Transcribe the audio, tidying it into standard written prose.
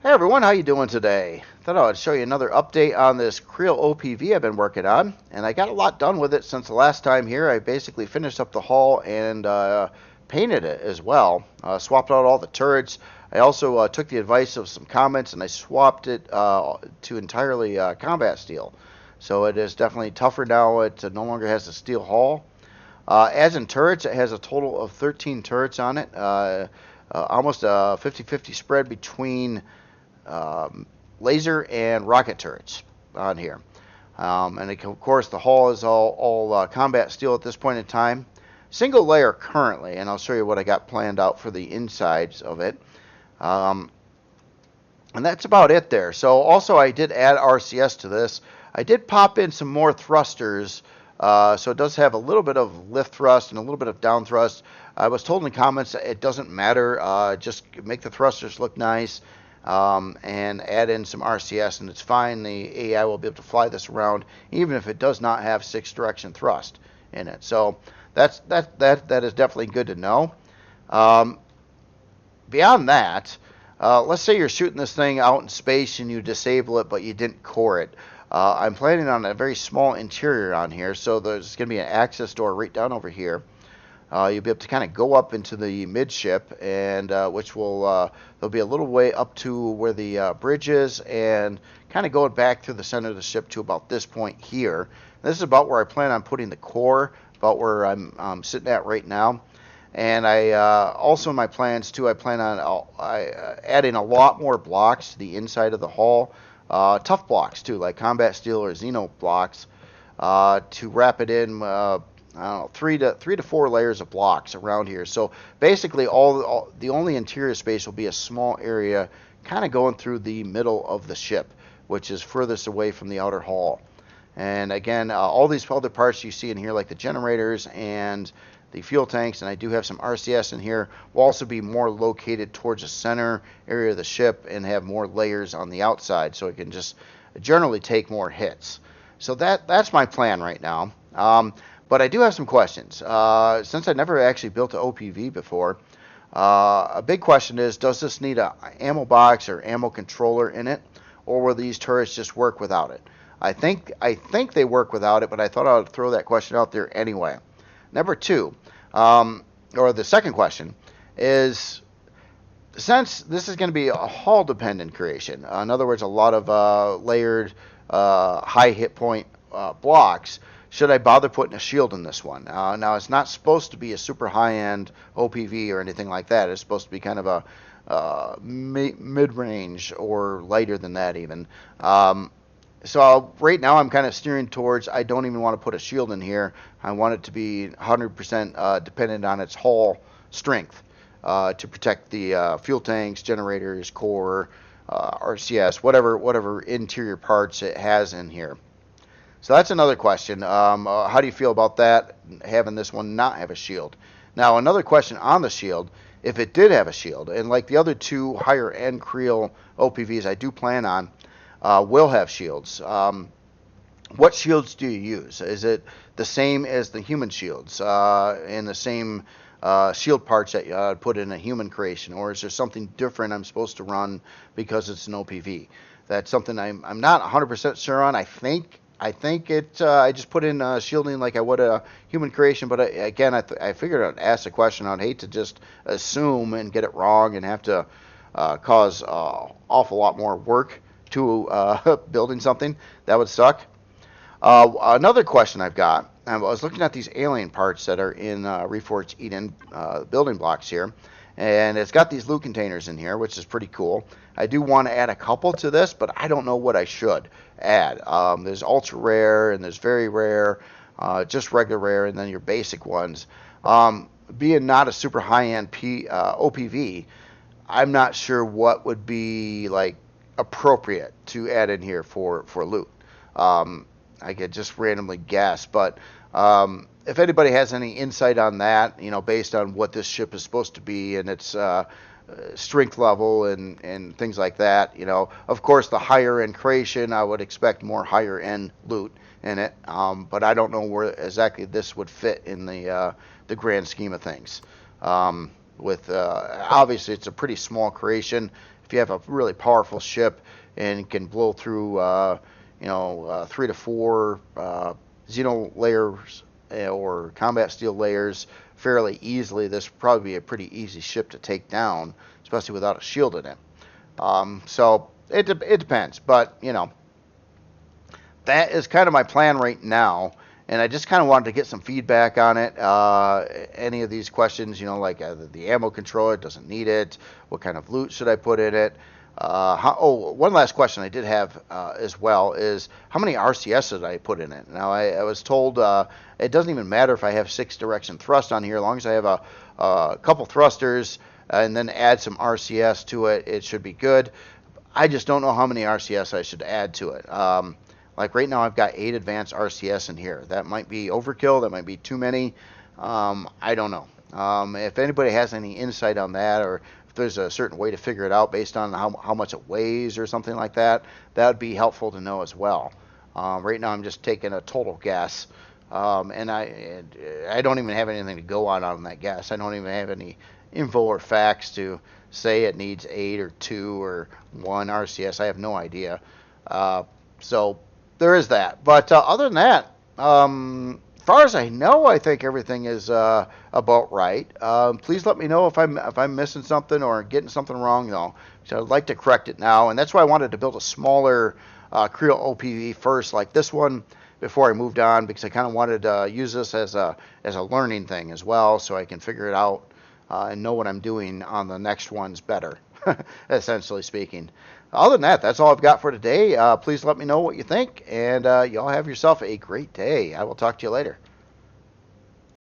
Hey everyone, how you doing today? Thought I would show you another update on this Kriel OPV I've been working on, and I got a lot done with it since the last time here. I basically finished up the hull and painted it as well. Swapped out all the turrets. I also took the advice of some comments and I swapped it to entirely combat steel. So it is definitely tougher now. It no longer has a steel hull. As in turrets, it has a total of 13 turrets on it. Almost a 50-50 spread between laser and rocket turrets on here. And of course, the hull is all combat steel at this point in time. Single layer currently, and I'll show you what I got planned out for the insides of it. And that's about it there. So also I did add RCS to this. I did pop in some more thrusters. So it does have a little bit of lift thrust and a little bit of down thrust. I was told in the comments that it doesn't matter. Just make the thrusters look nice. And add in some RCS, and it's fine. The AI will be able to fly this around, even if it does not have 6-direction thrust in it. So that is definitely good to know. Beyond that, let's say you're shooting this thing out in space and you disable it, but you didn't core it. I'm planning on a very small interior on here, so there's going to be an access door right down over here. You'll be able to kind of go up into the midship, and which will there'll be a little way up to where the bridge is, and kind of going back through the center of the ship to about this point here. This is about where I plan on putting the core, about where I'm sitting at right now. And I also in my plans too, I plan on adding a lot more blocks to the inside of the hull, tough blocks too, like combat steel or Xeno blocks, to wrap it in. I don't know, three to four layers of blocks around here. So basically, the only interior space will be a small area, kind of going through the middle of the ship, which is furthest away from the outer hull. And again, all these other parts you see in here, like the generators and the fuel tanks, and I do have some RCS in here, will also be more located towards the center area of the ship and have more layers on the outside, so it can just generally take more hits. So that's my plan right now. But I do have some questions. Since I never actually built an OPV before, a big question is, does this need an ammo box or ammo controller in it, or will these turrets just work without it? I think they work without it, but I thought I would throw that question out there anyway. Number two, or the second question, is since this is going to be a hull-dependent creation, in other words, a lot of layered high hit point blocks, should I bother putting a shield in this one? Now, it's not supposed to be a super high-end OPV or anything like that. It's supposed to be kind of a mid-range or lighter than that even. So right now I'm kind of steering towards, I don't even want to put a shield in here. I want it to be 100% dependent on its hull strength to protect the fuel tanks, generators, core, RCS, whatever interior parts it has in here. So that's another question. How do you feel about that, having this one not have a shield? Now, another question on the shield, if it did have a shield, and like the other two higher-end Kriel OPVs I do plan on will have shields. What shields do you use? Is it the same as the human shields and the same shield parts that you put in a human creation, or is there something different I'm supposed to run because it's an OPV? That's something I'm not 100% sure on. I think I just put in shielding like I would a human creation, but again, I figured I'd ask the question. I'd hate to just assume and get it wrong and have to cause an awful lot more work to building something. That would suck. Another question I've got, I was looking at these alien parts that are in Reforged Eden building blocks here, and it's got these loot containers in here, which is pretty cool. I do want to add a couple to this, but I don't know what I should add. There's ultra rare, and there's very rare, just regular rare, and then your basic ones. Being not a super high-end OPV, I'm not sure what would be like appropriate to add in here for loot. I could just randomly guess, but if anybody has any insight on that, based on what this ship is supposed to be and its strength level and things like that, of course the higher end creation, I would expect more higher end loot in it, but I don't know where exactly this would fit in the grand scheme of things. with obviously it's a pretty small creation. If you have a really powerful ship and can blow through 3 to 4 Xeno layers or combat steel layers fairly easily, this would probably be a pretty easy ship to take down, especially without a shield in it. So it depends, but that is kind of my plan right now. And I just kind of wanted to get some feedback on it. Any of these questions, like the ammo controller, doesn't need it. What kind of loot should I put in it? One last question I did have as well is how many RCS did I put in it? Now, I was told it doesn't even matter if I have 6-direction thrust on here. As long as I have a couple thrusters and then add some RCS to it, it should be good. I just don't know how many RCS I should add to it. Like right now, I've got 8 advanced RCS in here. That might be overkill. That might be too many. I don't know. If anybody has any insight on that, or if there's a certain way to figure it out based on how much it weighs or something like that, that would be helpful to know as well. Right now, I'm just taking a total guess, and I don't even have anything to go on that guess. I don't even have any info or facts to say it needs 8 or 2 or 1 RCS. I have no idea. So there is that. But other than that, as far as I know, I think everything is about right. Please let me know if I'm missing something or getting something wrong, though. So I'd like to correct it now, and that's why I wanted to build a smaller Kriel OPV first, like this one, before I moved on, because I kind of wanted to use this as a learning thing as well, so I can figure it out and know what I'm doing on the next ones better, essentially speaking. Other than that, that's all I've got for today. Please let me know what you think, and y'all have yourself a great day. I will talk to you later.